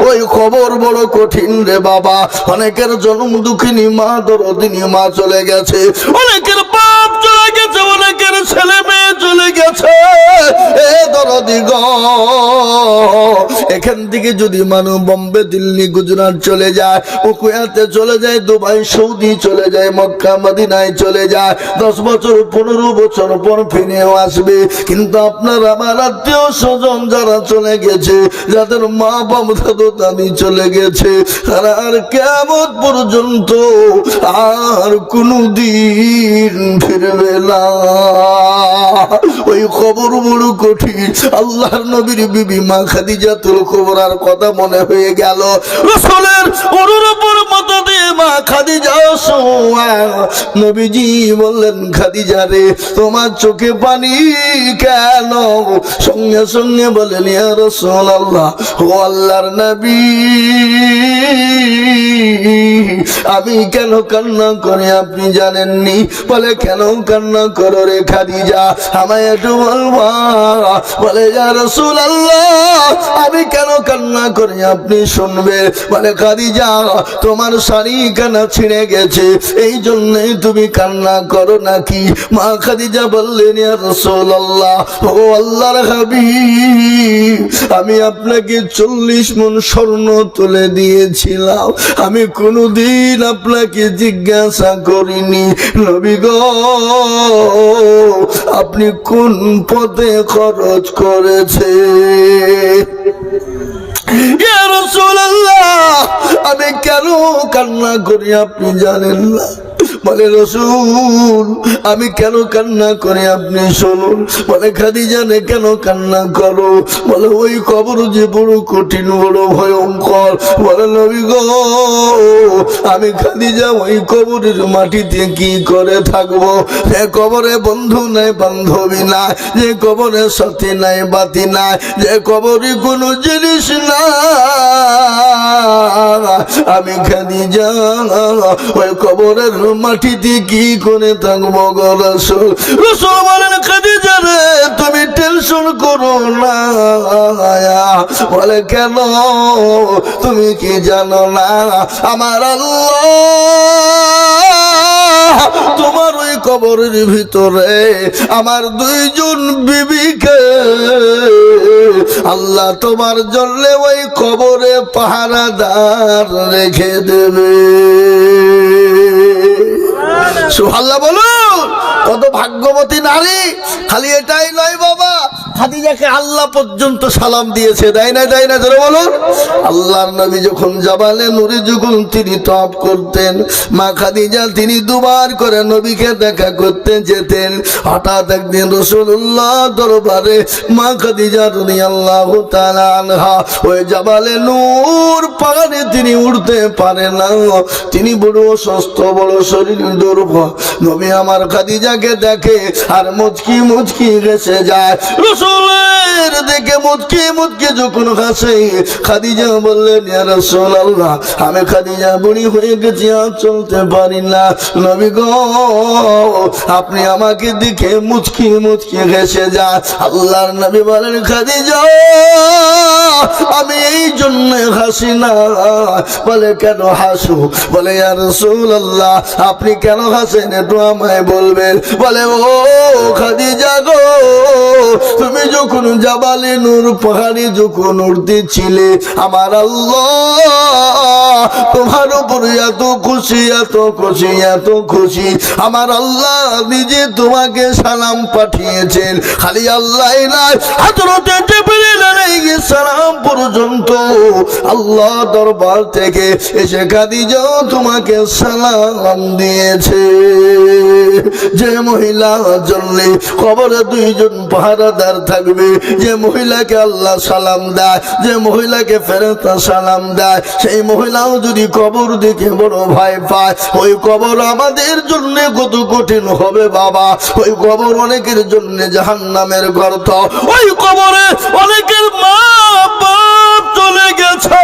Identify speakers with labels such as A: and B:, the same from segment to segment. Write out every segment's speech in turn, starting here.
A: ওই খবর বড় কঠিন রে বাবা। অনেকের জন্ম দুঃখিনী মা, দরদিনী মা চলে গেছে, অনেকের বাপ চলে গেছে, অনেকের ছেলে মেয়ে চলে গেছে। এ দরদি গো, এখান থেকে যদি মানুষ বোম্বে, দিল্লি, গুজরাট চলে যায়, ও কুয়েতে চলে যায়, দুবাই, সৌদি চলে যায়, মক্কা মদিনায় চলে যায়, 10 বছর 15 বছর পর ফিরেও আসবে। কিন্তু আপনার আমার আত্মীয় স্বজন যারা চলে গেছে, যাদের মা বাবা দাদু দাদি চলে গেছে, তারা আর কিয়ামত পর্যন্ত আর কোনদিন ফিরবে না। ওই খবর বড় কঠিন। আল্লাহর নবীর বিবি মা খাদিজাতুল কুবরার কথা মনে হয়ে গেল। রাসূলের অনুরূপের মতো দিয়ে মা খাদিজা শোয়া। নবীজি বললেন, খাদিজা রে, তোমার চোখে পানি কেন? সঙ্গে সঙ্গে বলেন, ইয়া রাসূলুল্লাহ, ও আল্লাহর নবী, আমি কেন কান্না করি আপনি জানেননি? বলে, কেন কান্না করো রে খাদিজা, আমায় একটু বলবা। বলে, ইয়া রাসূলুল্লাহ, আমি কেন কান্না করি আপনি শুনবে। বলে, খাদিজা, তোমার শাড়ি কানা ছিঁড়ে গেছে, এই জন্যই তুমি কান্না করো নাকি? মা খাদিজা বললেন, ইয়া রাসূলুল্লাহ, ও আল্লাহর হাবিব, আমি আপনাকে 40 মণ স্বর্ণ তুলে দিয়েছিলাম, আমি কোনদিন আপনাকে জিজ্ঞাসা করিনি, নবী গো, আপনি কোন পথে খরচ করেছে? ইয়া রাসূলুল্লাহ, আমি কেন কান্না করি আপনি জানেন না? বলে, রাসূল, আমি কেন কান্না করি আপনি শুনুন। বলে, খাদিজা নে, কেন কান্না করো? বলে, ওই কবর যে বড় কঠিন, বড় ভয়ঙ্কর। বলে, নবী গো, আমি খাদিজা ওই কবরের মাটিতে কি করে থাকবো? যে কবরে বন্ধু নাই, বান্ধবী নাই, যে কবরে সাথী নাই, বাতি নাই, যে কবরে কোনো জিনিস না, আমি খাদিজা ওই কবরের মাটিতে কি করে থাকবো গো রাসূল? রাসূল বলেন, খাদিজা রে, তুমি টেনশন করো না। বলে, কেন? তুমি কি জানো না আমার আল্লাহ তোমার ওই কবরের ভিতরে আমার 2 জন বিবিকে আল্লাহ তোমার জন্য ওই কবরে পাহারাদার রেখে দেবে। সুবহানাল্লাহ বলুন। কত ভাগ্যবতী নারী। খালি এটাই নয় বাবা, খাদিজাকে আল্লাহ পর্যন্ত সালাম দিয়েছে, দেয় না, দেয় না, জোরে বলুন। আল্লাহর নবী যখন জাবালে নূরে যখন তিনি তওয়াফ করতেন, মা খাদিজা তিনি 2 বার করে নবীকে দেখা করতে যেতেন। হঠাৎ একদিন রাসূলুল্লাহ দরবারে মা খাদিজা রাদিয়াল্লাহু তাআলা আনহা ওই জাবালে নূর পাহাড়ে তিনি উঠতে পারে না, তিনি বড় অসুস্থ, বড় শরীর দুর্বল। নবী আমার খাদিজাকে দেখে আর মুচকি মুচকি হেসে যায়। রাসূলের দেখে মুচকি মুচকি যখন হাসে, খাদিজা বললেন, ইয়া রাসূলুল্লাহ, আমি খাদিজা বুড়ি হয়ে গেছি, আর চলতে পারি না, নবী গো, আপনি আমাকে দেখে মুচকি মুচকি হেসে যায়। আল্লাহর নবী বলেন, খাদিজা, আমি এই জন্য হাসি না। বলে, কেন হাসো? বলে, ইয়া রাসূলুল্লাহ, আপনি কেন হাসেন একটু আমায় বলবেন। বলে, ও খাদিজা গো, তুমি যখন জাবালে নূর পাহাড়ে যখন উঠতেছিলে, আমার আল্লাহ তোমার উপরে এত খুশি, এত খুশি, এত খুশি, আমার আল্লাহ নিজে তোমাকে সালাম পাঠিয়েছেন। খালি আল্লাহ নয়, হযরত জিবরিল আলাইহিস সালাম পর্যন্ত আল্লাহ দরবার থেকে এসে খাদিজা তোমাকে সালাম দিয়েছে। যে মহিলার জন্য কবরে 2 জন পাহারাদার থাকবে, যে মহিলাকে আল্লাহ সালাম দেয়, যে মহিলাকে ফেরেশতা সালাম দেয়, সেই মহিলাও যদি কবর দেখে বড় ভয় পায়, ওই কবর আমাদের জন্য কত কঠিন হবে বাবা। ওই কবর অনেকের জন্য জাহান্নামের গর্ত। ওই কবরে অনেকের মা বাপ চলে গেছে,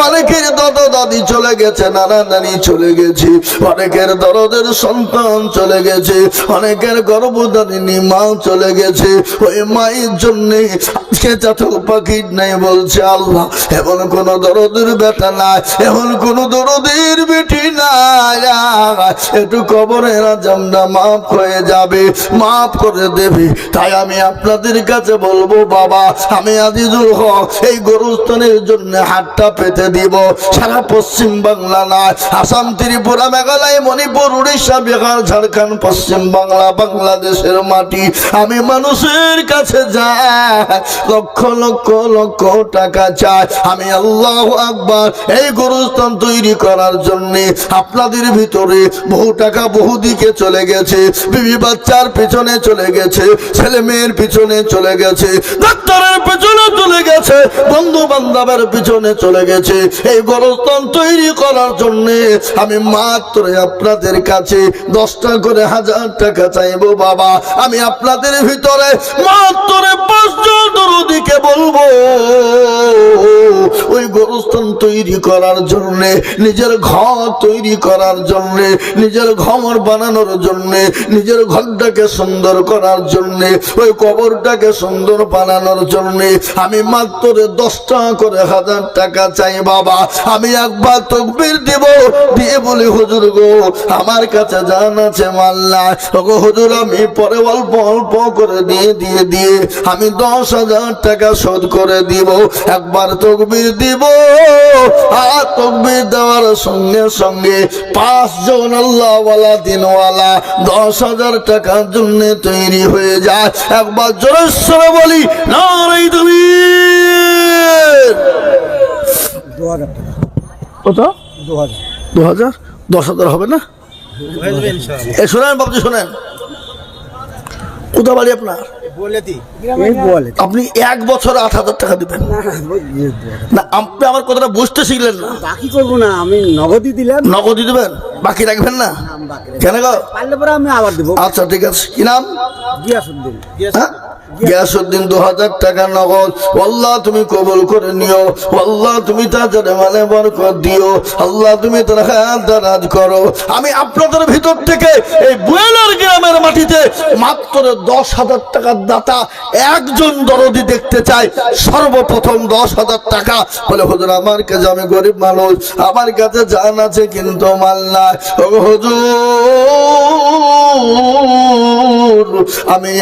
A: অনেকের দাদা দাদি চলে গেছে, নানা নানি চলে গেছে, অনেকের দরদের সন্তান চলে গেছে, অনেকের গর্ভধারিণী মা চলে গেছে। ওই মায়ের জন্য আজকে চাতক পাখি নাই বলছে আল্লাহ এমন কোন দরদের বেটা নাই, এমন কোন দরদের বেটি নাই, একটু কবরের আজামটা মাফ হয়ে যাবে, মাফ করে দেবে। তাই আমি আপনাদের কাছে বলবো বাবা, আমি আজিজুল হক এই গরুস্থানের জন্য হাতটা পেতে দিব। সারা পশ্চিম বাংলা নয়, আসাম, ত্রিপুরা, মেঘালয়, মণিপুর, উড়িষ্যা, বিহার, ঝাড়খণ্ড, পশ্চিম বাংলা, বাংলাদেশের মাটি আমি মানুষের কাছে যাই, লক্ষ লক্ষ লক্ষ টাকা চাই। আমি আল্লাহু আকবার এই গরুস্থান তৈরি করার জন্য আপনাদের ভিতরে বহু টাকা বহু দিকে চলে গেছে, বিবি বাচ্চার পিছনে চলে গেছে, ছেলে মেয়ের পিছনে চলে গেছে, ডাক্তারের পিছনে চলে গেছে, বন্ধু বান্ধবের পিছনে চলে গেছে। এই গরুস্থান তৈরি করার জন্য আমি মাত্র আপনাদের কাছে 10টা করে 1000 টাকা চাইবো বাবা। আমি আপনাদের ভিতরে মাত্র 5 জন দরদিকে বলবো ওই গরুস্থান তৈরি করার জন্য, নিজের ঘর তৈরি করার জন্য, নিজের ঘর বানানোর জন্য, নিজের ঘরটাকে সুন্দর করার জন্য, ওই কবরটাকে সুন্দর বানানোর জন্য আমি মাত্র 10টা করে 1000 টাকা চাই বাবা। আমি একবার তাকবীর দিব, দিয়ে বলি হুজুর গো আমার কাছে জান আছে মাল্লা গো হুজুর, আমি পরে অল্প অল্প করে দিয়ে আমি 10,000 টাকা শোধ করে দিব। একবার তাকবীর দিব, আর তাকবীর দেওয়ার সঙ্গে সঙ্গে 5 জন আল্লাহওয়ালা দিনওয়ালা 10,000 টাকার জন্য তৈরি হয়ে যায়। একবার জোরে সরে বলি নারে তাকবীর।
B: 2000 টাকা।
A: কত?
B: 2000।
A: 2000? 10,000 হবে না? শোনেন বাবজি, শোনেন, কোথা বাড়ি আপনার? আপনি 1 বছরে 8,000 টাকা দিবেন না? আপনি আমার কথাটা বুঝতে শিখলেন না।
B: বাকি করবো না, আমি নগদই দিলাম।
A: নগদই দিবেন, বাকি রাখবেন না? কেন গো?
B: পারলে পরে আমি আবার দেবো।
A: আচ্ছা ঠিক আছে, কি নাম?
B: গিয়াসউদ্দিন।
A: হ্যাঁ? গিয়াসউদ্দিন, 2000 টাকা নগদ। আল্লাহ তুমি কবুল করে নিও, আল্লাহ তুমি তাদের মানে বরকত দিও, আল্লাহ তুমি তার হাত দারাজ করো। আমি আপনাদের ভিতর থেকে এই বুয়েলার গ্রামের মাটিতে মাত্র 10,000 টাকার দাতা একজন দরদি দেখতে চাই। সর্বপ্রথম 10,000 টাকা বলে হুজুর আমার কাছে, আমি গরিব মানুষ, আমার কাছে জান আছে কিন্তু মাল নাই। ও হুজুর আমি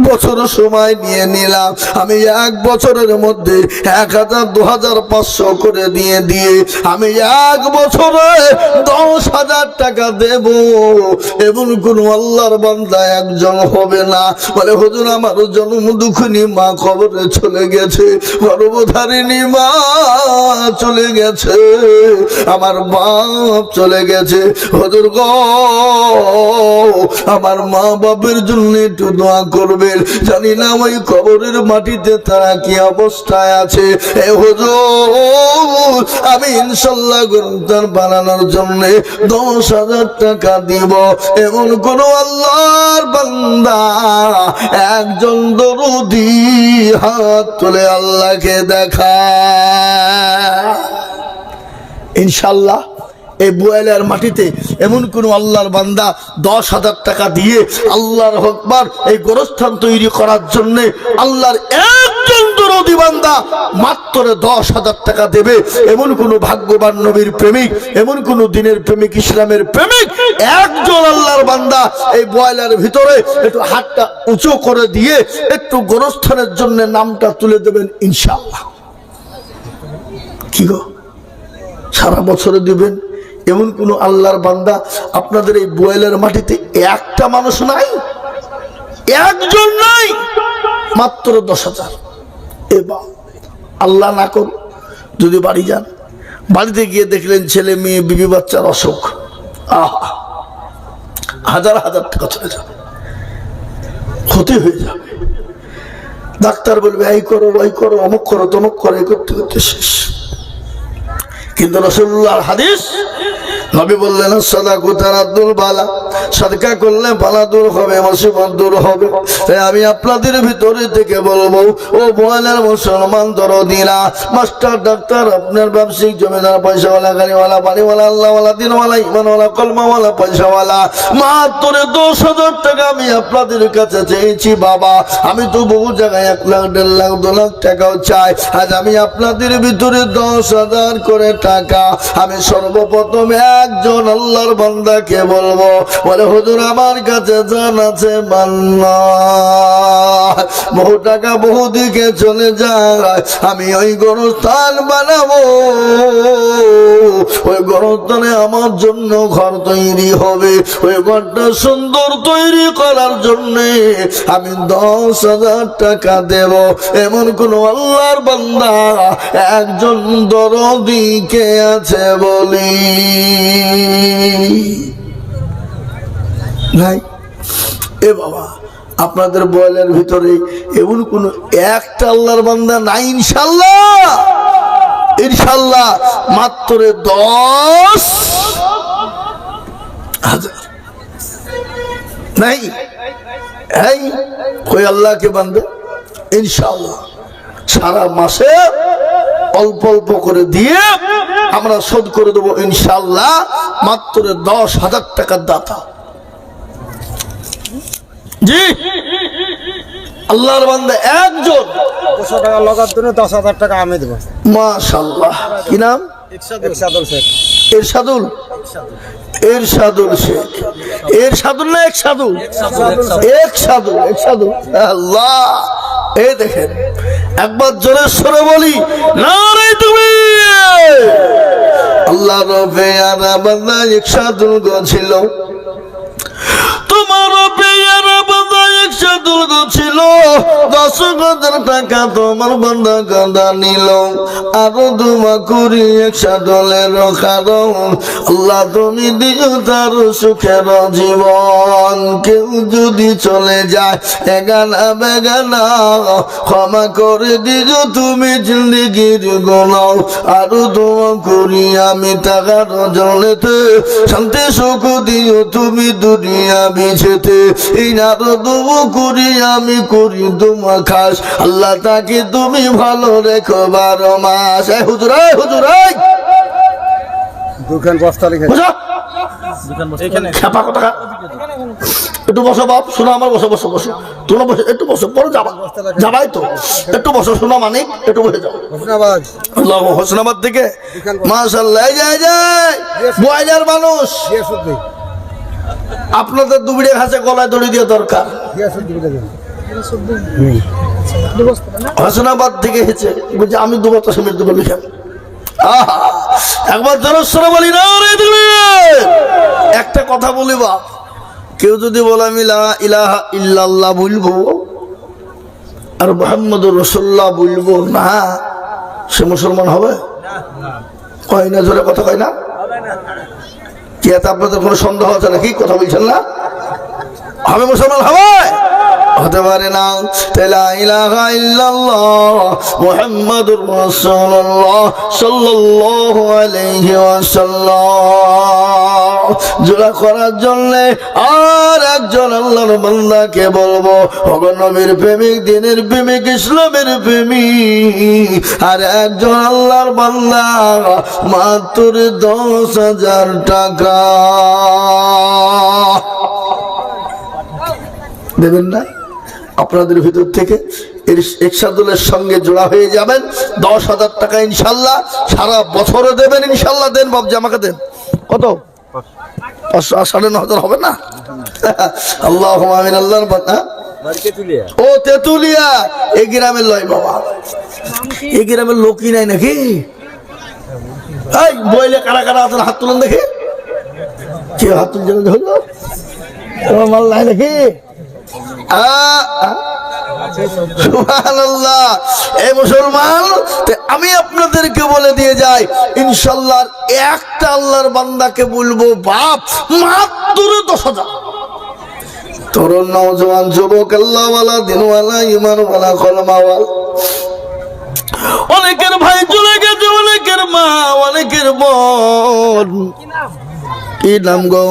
A: বছর সময় নিয়ে নিলাম, আমি 1 বছরের মধ্যে 1000, 2000, 500 করে দিয়ে আমি 1 বছরে 10,000 টাকা দেব। এমন কোন আল্লাহর বান্দা একজন হবে না বলে হুজুর আমার জন্ম দুঃখিনী মা কবরে চলে গেছে, গর্ভধারিণী মা চলে গেছে, আমার বাপ চলে গেছে, হুজুর গো আমার মা বাপের জন্য একটু দোয়া করবে। জানি না ওই কবরের মাটিতে তারা কি অবস্থায় আছে। এ হুজুর আমি ইনশাআল্লাহ গরুস্থান বানানোর জন্য 10,000 টাকা দিব। এমন কোন আল্লাহর বান্দা একজন দরদি হাত তুলে আল্লাহকে দেখা। ইনশাআল্লাহ এই বুয়েলার মাটিতে এমন কোন আল্লাহর বান্দা 10,000 টাকা দিয়ে আল্লাহর আকবার এই গোরস্থান তৈরি করার জন্য আল্লাহর একজন দরদি বান্দা মাত্র 10,000 টাকা দেবে, এমন কোন ভাগ্যবান নবীর প্রেমিক, এমন কোন দিনের প্রেমিক, ইসলামের প্রেমিক একজন আল্লাহর বান্দা এই বুয়েলার ভিতরে একটু হাতটা উঁচু করে দিয়ে একটু গোরস্থানের জন্য নামটা তুলে দেবেন ইনশাআল্লাহ। কি গো সারা বছরে দিবেন? এমন কোন আল্লাহর বান্দা আপনাদের এই বুয়েলের মাটিতে একটা মানুষ নাই, একজন নাই, মাত্র 10,000। এবার আল্লাহ না করুন যদি বাড়ি যান, বাড়িতে গিয়ে দেখলেন ছেলে মেয়ে বিবি বাচ্চার অসুখ, আহা 1000 টাকা চলে যাবে, ক্ষতি হয়ে যাবে। ডাক্তার বলবে এই করো ওই করো, অমুক করো তমুক করো, এই করতে করতে শেষ। কিন্তু রাসূলুল্লাহর হাদিস নবী বললেন সাদাকু তারাদ্দুল বালা, সাদকা করলে বালা দূর হবে, মুসিবত দূর হবে। তাই আমি আপনাদের ভিতরে থেকে বলবো, ও বোয়ালের মুসলমান দরদিরা, মাস্টার ডাক্তার, আপনার ব্যবসায়িক জমিদার, পয়সাওয়ালা, গাড়িওয়ালা, বাড়িওয়ালা, আল্লাহওয়ালা, দিনওয়ালা, ইমানওয়ালা, কলমাওয়ালা, পয়সাওয়ালা, মাত্র 10,000 টাকা আমি আপনাদের কাছে চেয়েছি বাবা। আমি তো বহু জায়গায় 1 লাখ, 1.5 লাখ, 2 লাখ টাকাও চাই। আজ আমি আপনাদের ভিতরে 10,000 করে টাকা আমি সর্বপ্রথম একজন আল্লাহর বান্দাকে বলবো, বলে হুজুর আমার কাছে জান আছে মান্না, বহু টাকা বহু দিকে চলে যায়, আমি ওই গোরস্থান বানাবো, ওই গোরস্থানে আমার জন্য ঘর তৈরি হবে, ওই ঘরটা সুন্দর তৈরি করার জন্য আমি 10,000 টাকা দেব। এমন কোন আল্লাহর বান্দা একজন দরদি কে আছে বলি? নাই। এ বাবা, আপনাদের বয়েলের ভিতরে এমন কোন একটা আল্লাহর বান্দা নাই? ইনশাল্লাহ, ইনশাল্লাহ মাত্র 10,000 নাই। এই কই আল্লাহ কে বান্দে ইনশাল্লাহ সারা মাসে অল্প অল্প করে দিয়ে আমরা শোধ করে দেবো ইনশাল্লাহ। মাত্র 10,000 টাকার দাতা। জি, আল্লাহর বান্দা একজন।
B: 200 টাকা লাগার জন্য 10,000 টাকা আমি দেবো।
A: মাশাআল্লাহ। কি নাম?
B: ইরশাদুল শেখ।
A: ইরশাদুল, ইরশাদুল শেখ। ইরশাদুল না একশাদুল? একশাদুল, একশাদুল। আল্লাহ, এই দেখেন একবার জোরে সরে বলি নারে তুমি। আল্লাহ রবেয়ারা বান্দা একশাদুল গো ছিল, তোমার রবেয়ারা বান্দা একশাদুল গো ছিল। 10,000 টাকা তোমার বান্দা গাদা নিল, আরো দুমা করি একশাদুলের কারণ আল্লাহ তুমি দিও তার সুখের জীবন। কেউ যদি চলে যায় এগানা বেগানা, ক্ষমা করে দিও তুমি জিন্দেগির গুনাহ। আরো দোয়া করি আমি টাকার জলেতে, শান্তি সুখ দিও তুমি দুনিয়া বিছেতে। এই আরো দোয়া করি আমি করি তোমার খাস, আল্লাহ তাকে তুমি ভালো রেখো 12 মাস। হুজুরাই, হুজুরাই
B: দুখান বস্তা লিখে
A: একটু বসো বাপ, শোনো আমার, বসো বসো বসো, তোমরা বসো, একটু বসো, পরে যাবা, যাবাই তো, একটু বসো, শোনো মানিক, একটু বসে যাও।
B: হোসনাবাদ,
A: আল্লাহ, হোসনাবাদ থেকে মাশাআল্লাহ। যায় যায় বয়লার মানুষ, আপনাদের দুবিড়ে ঘাসে গলায় দড়ি দিয়ে দরকার। হোসনাবাদ থেকে হেছে বলছে আমি 2 বছর সময় দেবো লিখেন। একবার জনস্বরে বলি না রে তুমি। একটা কথা বলি বা, কেউ যদি বলে আমি লা ইলাহা ইল্লাল্লাহ বলবো আর মুহাম্মদুর রাসূলুল্লাহ বলবো না, সে মুসলমান হবে? কয় না, জোরে কথা কয় না? কি এত আপনাদের কোনো সন্দেহ আছে নাকি? কথা বলছেন না? হবে মুসলমান হবে? হতে পারে না। লা ইলাহা ইল্লাল্লাহ মুহাম্মাদুর রাসূলুল্লাহ সাল্লাল্লাহু আলাইহি ওয়াসাল্লাম জোড়া করার জন্য আর একজন আল্লাহর বান্দাকে বলবো, ওগো নবীর প্রেমিক, দিনের প্রেমিক, ইসলামের প্রেমিক, আর একজন আল্লাহর বান্দা মাত্র 10,000 টাকা দেবেন না? আপনাদের ভিতর থেকে একসাদুলের সঙ্গে জোড়া হয়ে যাবেন, 10,000 টাকা ইনশাল্লাহ সারা বছরে দেবেন। ইনশাল্লাহ দেন বাবজি, আমাকে দেন। কত? 9,500 হবে না? আল্লাহ আমিন। আল্লাহর বান্দা ও তেতুলিয়া, এই গ্রামের লয় বাবা, এই গ্রামের লোকই নাই নাকি? এই বইলে কারা কারা আছেন হাত তুলেন দেখি। কে হাত তুলছেন? তোমার মাল নাই নাকি? সুবহানাল্লাহ। এই মুসলমান, আমি আপনাদেরকে বলে দিয়ে যাই ইনশাআল্লাহ একটা আল্লাহর বান্দাকে বলবো বাপ মাত্র 10,000। তরুণ নওজোয়ান যুবক, আল্লাহওয়ালা, দিনওয়ালা, ইমানওয়ালা, কলমাওয়ালা, অনেকের ভাই চলে গেছে, অনেকের মা, অনেকের বোন, কি নাম গো?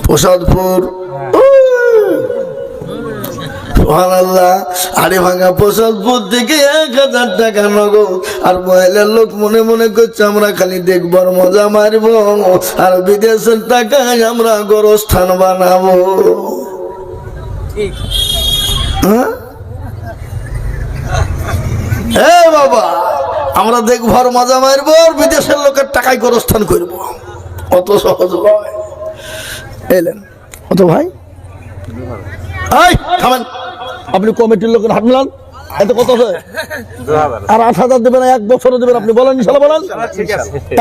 A: প্রসাদপুর। সুবহানাল্লাহ। আরে ভাঙা প্রসাদপুর থেকে 1000 টাকা নগদ। আর মহিলার লোক মনে মনে করছে আমরা খালি দেখবো আর মজা মারবো, আর বিদেশের টাকায় আমরা গোরস্থান বানাবো। হ্যাঁ এ বাবা, আমরা দেখবো আর মজা মারবো আর বিদেশের লোকের টাকায় গোরস্থান করবো। অত সহজ নয়। এলেন অত ভাই, এই থামেন, আপনি কমিটির লোকের হাত মিলান। এত কত আছে? আর 8,000 দেবেন, 1 বছরে দেবেন। আপনি বলেন ইনশাল্লাহ, বলেন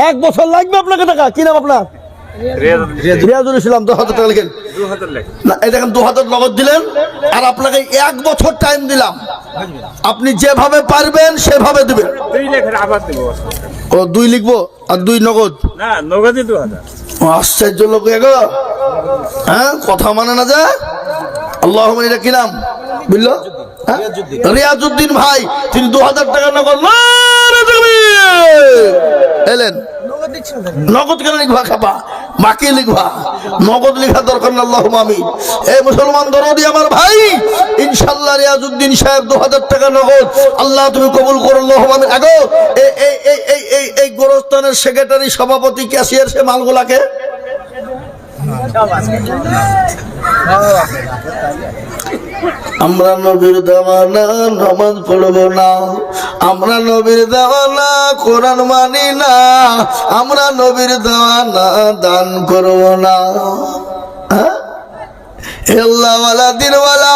A: 1 বছর লাগবে আপনাকে টাকা। কি নাম আপনার? রিয়াজুল ইসলাম। 10,000 টাকা লিখেন না, এই দেখেন 2000 নগদ দিলেন, আর আপনাকে 1 বছর টাইম দিলাম। আপনি যেভাবে পারবেন সেভাবে দেবেন। ও 2 লিখবো আর 2 নগদ?
C: না, নগদই 2000।
A: আশ্চর্য লোক এগো। হ্যাঁ, কথা মানে না যা। আল্লাহ, এটা কি নাম বুঝলো? রিয়াজউদ্দিন ভাই, তিনি 2000 টাকা নগদ। এলেন নগদ কেন লিখবা? খাবা বাকি লিখবা, নগদ লিখা দরকার না। আল্লাহুম্মা আমিন। এই মুসলমান দরদি আমার ভাই, ইনশাআল্লাহ রিয়াজউদ্দিন সাহেব 2000 টাকা নগদ। আল্লাহ তুমি কবুল করো। আল্লাহুম্মা আমিন। আগো এই গোরস্থানের সেক্রেটারি, সভাপতি, ক্যাশিয়ার, সে মালগুলাকে আমরা নবীর দেওয়ানা নামাজ পড়বো না, আমরা নবীর দেওয়ানা কোরআন মানি না, আমরা নবীর দেওয়ানা দান করবো না। আল্লাহওয়ালা, দিনওয়ালা,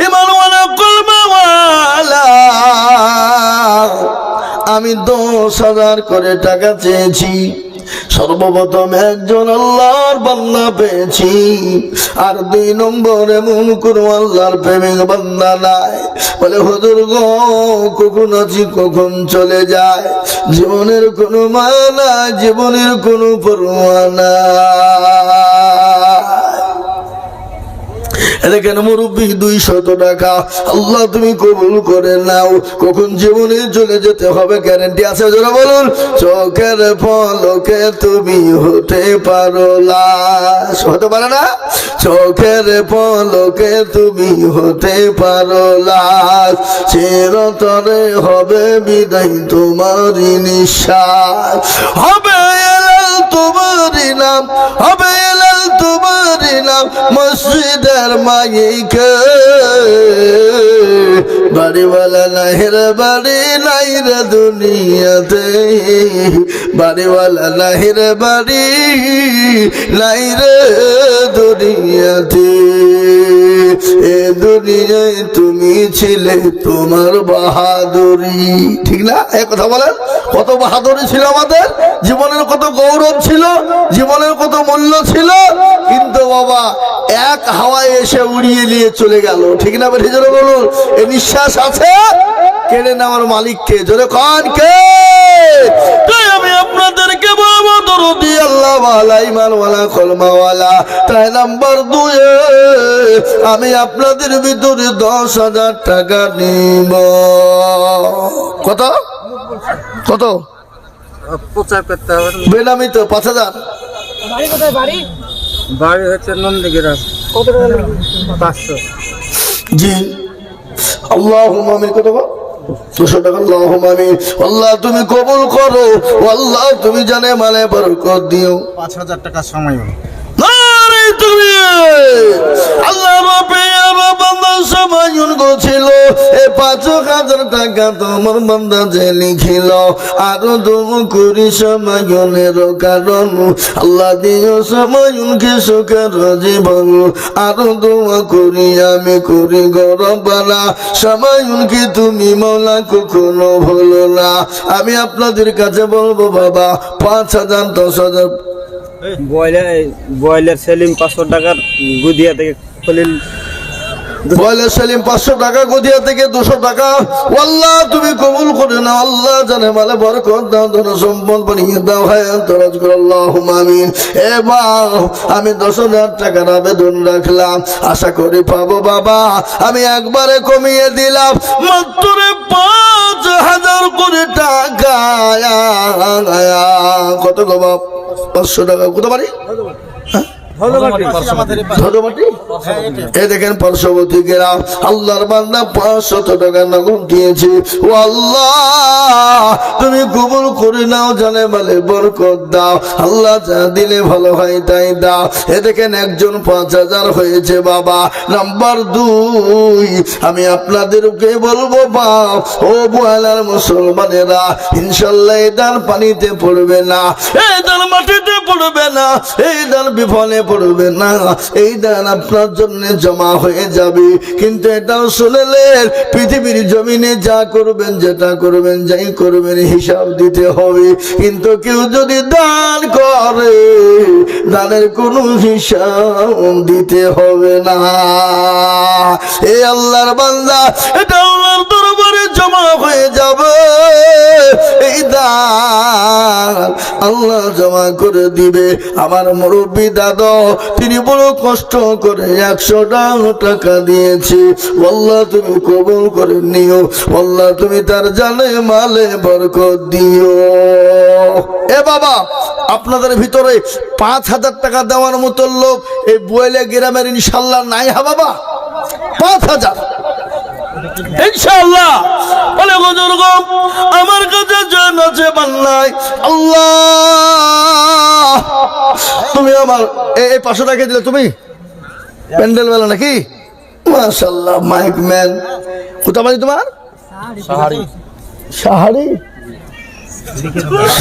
A: ঈমানওয়ালা, কলমাওয়ালা, আমি 10,000 করে টাকা চেয়েছি। সর্বপ্রথম একজন আল্লাহর বান্দা পেয়েছি, আর 2 নম্বরে মন করো আল্লাহর প্রেমিক বান্দা নাই। বলে হুজুর গো, কখন আছি কখন চলে যায়, জীবনের কোনো মায়া নাই, জীবনের কোনো পরোয়া নাই। দেখেন মুরব্বী 200 টাকা, আল্লাহ তুমি কবুল করে নাও। কখন জীবনে চলে যেতে হবে গ্যারান্টি আছে? যারা বলুন, চোখের পলকে তুমি হতে পারো লাশ। হতে পারে না? চোখের পলকে তুমি হতে পারো লাশ, চিরতরে হবে বিদায় তোমারই নিঃশ্বাস। হবে এলাল তোমারই নাম, হবে এলাল তোমারই নাম, মসজিদের মাইকে বাড়িওয়ালা নাই রে, বাড়ি নাই রে দুনিয়াতে, বাড়িওয়ালা নাই রে, বাড়ি নাই রে দুনিয়াতে। এ দুনিয়ায় তুমি ছিলে তোমার বাহাদুরি। ঠিক না? এই কথা বলেন, কত বাহাদুরি ছিল আমাদের, জীবনের কত গৌরব ছিল, জীবনের কত মূল্য ছিল, কিন্তু বাবা এক হাওয়ায় এসে উড়িয়ে নিয়ে চলে গেল। ঠিক না? বেশি জোরে বলুন। এই নিঃশ্বাস আছে, কেড়ে নেওয়ার মালিককে। জোরে কান কে? তাই আমি আপনাদেরকে বলবো, দরদি আল্লাহওয়ালা, ঈমানওয়ালা, কলমাওয়ালা। তাই নাম্বার 2 আমি আপনাদের ভিতরে 10,000 টাকা নিব। কত কত?
B: প্রচার করতে হবে।
A: বেনামি তো 5,000।
D: বাড়ি কোথায়? বাড়ি
B: বাড়ি হচ্ছে নন্দীগ্রাম।
D: কত টাকা লাগবে?
B: 500।
A: জি। আল্লাহুম্মা আমিন। কত? 200 টাকা। আল্লাহুম্মা আমিন। আল্লাহ তুমি কবুল করো, আল্লাহ তুমি জানে মানে বরকত দিও।
B: 5,000 টাকা সময় হলো।
A: নারে তুমি আল্লাহ রাব্বে বান্দা সমায়ুন গোছিল। এই 5,000 টাকা তোমার বান্দা যে লিখিল, আরো দম করি সমায়ুনের কারণ। আল্লাহ দিও সমায়ুনকে সুখের জীবন, আরো দোয়া করি আমি করি গরবানা, সমায়ুনকে তুমি মওলা কখনো ভুলো না। আমি আপনাদের কাছে বলবো বাবা, 5,000 10,000
B: বয়লের সেলিম 500 টাকার গুদিয়া থেকে খলিল।
A: বয়লের সেলিম 500 টাকা, গদিয়া থেকে 200 টাকা। আল্লাহ তুমি কবুল করে নাও, আল্লাহ জানে মালে বরকত দাও, ধন সম্পদ বানিয়ে দাও, হায়াত দরাজ করো। আল্লাহুম্মা আমিন। এবার আমি 10,000 টাকার আবেদন রাখলাম, আশা করি পাবো বাবা। আমি একবারে কমিয়ে দিলাম, মাত্র 5,000 করে টাকা। কত গো বাপ? 500 টাকা। কোথা বাড়ি? ধর্মবাটি। এ দেখেন পার্শ্ববর্তী গ্রাম। আল্লাহর বান্দা 500 টাকা নগদ দিয়েছে। ও আল্লাহ, তুমি কবুল করে নাও, জানে বলে বরকত দাও। আল্লাহ যা দিলে ভালো হয় তাই দাও। এ দেখেন একজন 5000 হয়েছে বাবা। নাম্বার 2, আমি আপনাদেরকে বলবো বাপ ও বোয়ালার মুসলমানেরা, ইনশাল্লাহ এই দান পানিতে পড়বে না, এই দান মাটিতে পড়বে না, এই দান বিফলে পড়বে না, এই দান আপনার জন্য জমা হয়ে যাবে। কিন্তু এটাও শুনলেন, পৃথিবীর জমিনে যা করবেন, যেটা করবেন, যাই করবেন, হিসাব দিতে হবে। কিন্তু কেউ যদি দান করে, দানের কোনো হিসাব দিতে হবে না। এই আল্লাহর বান্দা, এটা আল্লাহর দরবারে জমা হয়ে যাবে। এই দান আল্লাহ জমা করে দিবে। আমার মুরব্বী দাদা, তিনি বড় কষ্ট করে 100 টাকা দিয়েছে। আল্লাহ তুমি কবুল করে নিও, আল্লাহ তুমি তার জানে মালে বরকত দিও। এ বাবা, আপনাদের ভিতরে 5000 টাকা দেওয়ার মতো লোক এই বোয়ালে গ্রামের ইনশাল্লাহ নাই? হা বাবা, 5000 ইনশাআল্লাহ। বলে বুজুর্গ, আমার কাছে জান আছে বান্নাই। আল্লাহ, তুমি আমার এই 500 টাকা দিলে, তুমি প্যান্ডেল বেলা নাকি? মাশাআল্লাহ, মাইক ম্যান। কোথা বাড়ি তোমার? সাহারি। সাহারি,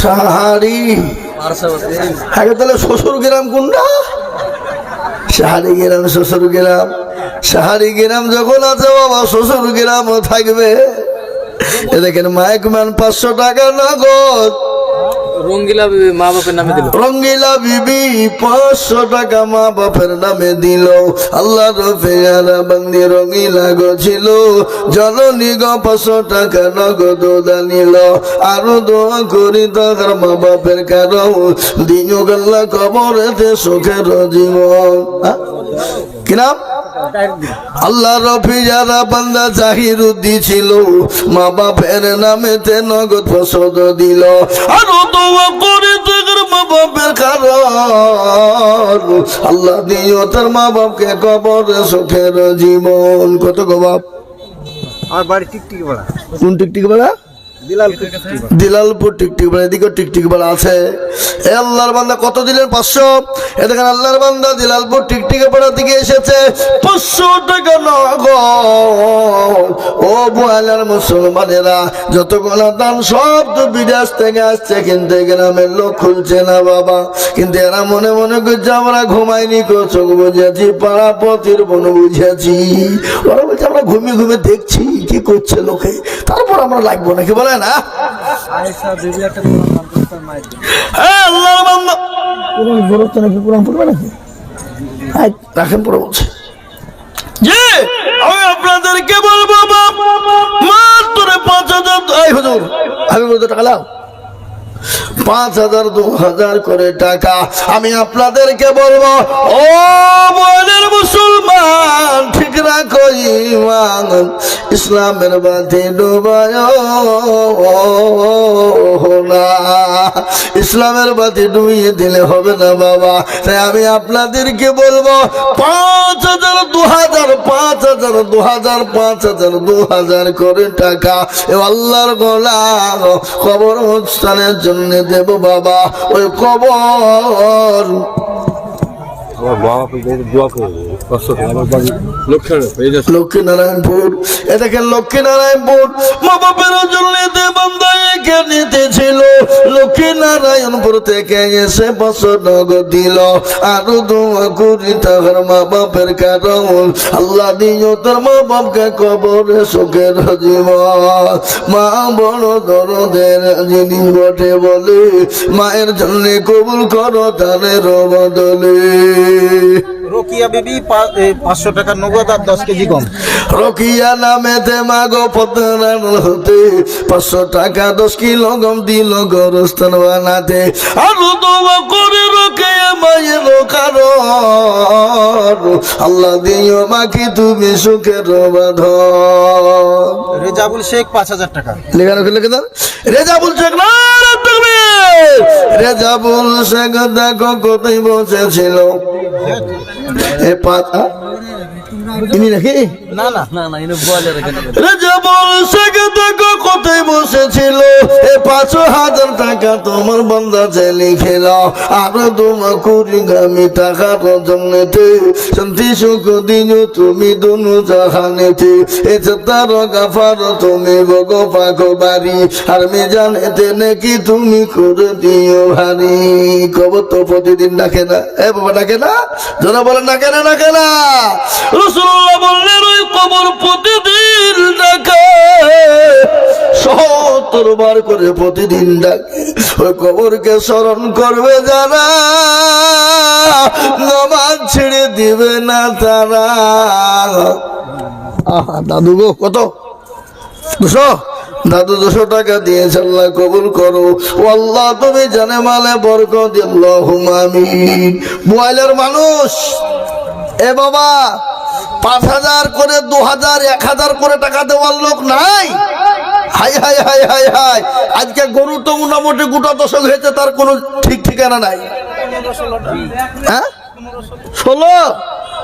A: সাহারি। আগে তাহলে শ্বশুর গ্রাম কোনটা? সাহারি গ্রাম, শ্বশুর গ্রাম। সাহারি গ্রাম যখন আছে বাবা, শ্বশুর গ্রামও থাকবে। এ দেখেন মাইক ম্যান 500 টাকা নগদ।
C: রঙ্গিলা বিবি মা বাপের নামে দিল।
A: রঙ্গিলা বিবি 500 টাকা মা বাপের নামে দিল। আল্লাহ রফিয়ারা বন্দি রঙ্গিলা গছিল, জননী গো 500 টাকা নগদ দানিল। আরো দোয়া করি তার মা বাপের কারো দিও গল্লা কবরেতে সুখের জীবন। কি নাম? আল্লাহ রফিয়ারা বান্দা জাহিরুদ্দি ছিল, মা বাপের নামেতে নগদ 500 দিল। আরো দোয়া করে তার মা বাপের কারণ আল্লাহ দিও তার মা বাপকে কবরে সুখের জীবন। কত গো বাপ?
B: আমার বাড়ি টিকটিকি পাড়া।
A: কোন টিকটিকি পাড়া? দিলালপুর টিকটিকি পাড়া। এদিকে টিকটিকি পাড়া আছে। এ আল্লাহর বান্দা কত দিলেন? 500। এ দেখেন আল্লাহর বান্দা দিলালপুর টিকটিকি পাড়া থেকে এসেছে, 500 টাকা নগদ। ও বোয়ালার মুসলমানেরা, যতগুলো দান সব তো বিদেশ থেকে আসছে, কিন্তু গ্রামের লোক খুলছে না বাবা। কিন্তু এরা মনে মনে করছে আমরা ঘুমাইনি, চোখ বুঝেছি, পাড়া পথের বন বুঝেছি। ওরা বলছে আমরা ঘুমিয়ে ঘুমিয়ে দেখছি কি করছে লোকে, তারপর আমরা লাগবো নাকি, বলে না? হ্যাঁ, আল্লাহর বান্দা নাকি কোরআন পড়বে নাকি? রাখেন পরে বলছে যে আমি আপনাদেরকে বলবো মাত্র 5000। এই হুজুর, আমি বলতে টাকা লাও 5000 2000 করে টাকা। আমি আপনাদেরকে বলবো, ও বোনের মুসলমান, ঠিক রাখো ঈমান, ইসলামের বাতি ডুবায় না। ইসলামের বাতি ডুবিয়ে দিলে হবে না বাবা। তাই আমি আপনাদেরকে বলবো 5000 2000 5000 2000 5000 2000 করে টাকা এ আল্লাহর গোলাম কবরস্থানের জন্য দেব বাবা। ওই কবর লক্ষ্মীনারায়ণপুর। এ দেখেন লক্ষ্মীনারায়ণপুর মা বাপের জন্য নিতেছিল। লক্ষ্মীনারায়ণপুর থেকে এসে 500 নগদ দিল। আরো দোয়া করি তার মা বাপের কারণ আল্লাহ দিও তোর মা বাপকে কবরে সুখের জীবন। মা বড় দরদের জিনিস বটে বলে, মায়ের জন্য কবুল করো তাদের বদলে।
B: রোকিয়া বিবি 500 টাকা নগদ আর 10 কেজি গম।
A: রোকিয়া নামেতে মাগো পদ্মার হতে 500 টাকা 10 কিলো গম দিল গোরস্থান বানাতে। আরো দোয়া করে রোকিয়া মায়ের কারণ আল্লাহ দিও মাকে তুমি সুখের বাঁধন।
B: রেজাবুল শেখ 5000 টাকা।
A: লেখা লিখে দাও রেজাবুল শেখ না তুমি রেজাবুল শেখ দেখো কোথায় বসেছিল এ পাতা ইনি নাকি
B: না না
C: না না ইনি বয়লার এখানে
A: রেজাবুল শেখ দেখো কোথায় বসেছিল এ 5,000 টাকা তোমার বান্দা যে লিখিল আর তোমার কুড়িগামী টাকার জন্যতে শান্তি সুখ দিন তুমি দুনু জাহানেতে এ তার গাফার তুমি বগো পাখো বাড়ি আর মেজানেতে নাকি তুমি করে দিও ভারী কবর তো প্রতিদিন ডাকে না এ বাবা ডাকে না যারা বলেন ডাকে না ডাকে না রাসূলুল্লাহ বললেন ওই কবর প্রতিদিন ডাকে 70 বার করে প্রতিদিন ডাকে ওই কবরকে স্মরণ করবে যারা নামাজ ছেড়ে দিবে না তারা আহা দাদু গো কত 200 দাদু 200 টাকা দিয়েছে আল্লাহ কবুল করো ও আল্লাহ তুমি জানে মালে বরকত দিও আল্লাহুম্মা আমিন বুয়াইলের মানুষ এ বাবা 5,000 করে 2,000 1,000 করে টাকা দেওয়ার লোক নাই high high high high high আজকে গরু তো মোটামুটি গোটা 10 হয়েছে তার কোনো ঠিক ঠিকানা নাই হ্যাঁ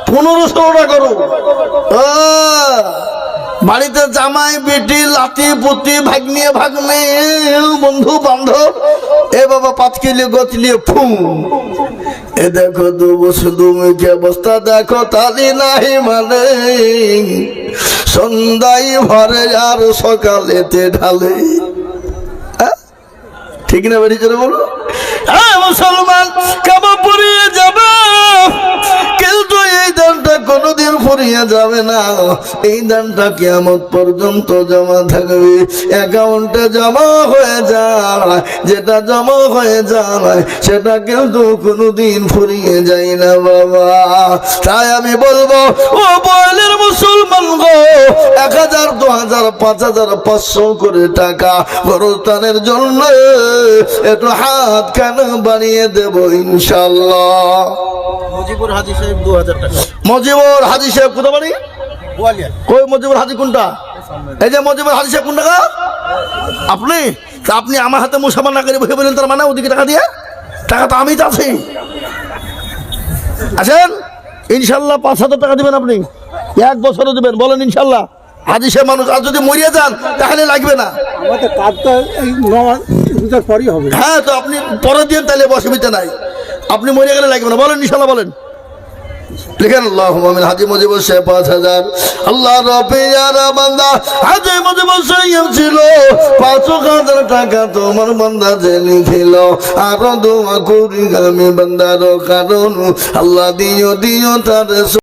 A: 15-16টা গরু বাড়িতে জামাই বেটি লাতি পুতি ভাগ্নে ভাগ্নে বন্ধু বান্ধব এ বাবা 5 কিলো গতলিয়ে ফুম এ দেখো শুধু মুখে অবস্থা দেখো তালি নাই মানে সন্ধ্যায় ভরে আর সকালেতে ঢালে ঠিক না বেরিয়ে চলে বলো হ্যাঁ মুসলমান কাবা পড়িয়ে যাবে কিন্তু এই দানটা কোনোদিন ফুরিয়ে যাবে না এই দানটা কিয়ামত পর্যন্ত জমা থাকবে অ্যাকাউন্টে জমা হয়ে যায় যেটা জমা হয়ে যায় সেটা কিন্তু কোনোদিন ফুরিয়ে যায় না বাবা তাই আমি বলবো ও বয়লের মুসলমান গো 1,000 2,000 5,000 500 করে টাকা গরস্থানের জন্য একটু হাত কেন বানিয়ে দেব ইনশাআল্লাহ
B: মুজিবুর হাজী সাহেব 2,000 টাকা
A: মজিবুর হাজী সাহেব কোথা বাড়ি
B: গোয়ালিয়া
A: কই মজিবুর হাজী কোনটা এই যে মজিবুর হাজী সাহেব কোন টাকা আপনি তা আপনি আমার হাতে মুসাফা না করে বসে বলেন তার মানে ওদিকে টাকা দিয়ে টাকা তো আমি তো আছি আছেন ইনশাল্লাহ 5,000 টাকা দিবেন আপনি 1 বছরও দিবেন বলেন ইনশাল্লাহ হাজী সাহেব মানুষ আর যদি মরিয়ে যান তাহলে লাগবে না
E: আমাদের কাজটা এই রোজার পরই হবে
A: হ্যাঁ তো আপনি পরে দিন তাহলে অসুবিধা নাই আপনি মরে গেলে লাগবে না বলেন ইনশাল্লাহ বলেন লিখেন আল্লাহুম্মা মিন হাজী মুজিবুর সাহেব 5,000 আল্লাহ রব্বি ইয়ারা বান্দা হাজী মুজিবুর সাহেব ছিল 5,000 টাকা তোমার বান্দা যে লিখিল আর দোয়া করি আমি বান্দার কারণ আল্লাহ দিও দিও তার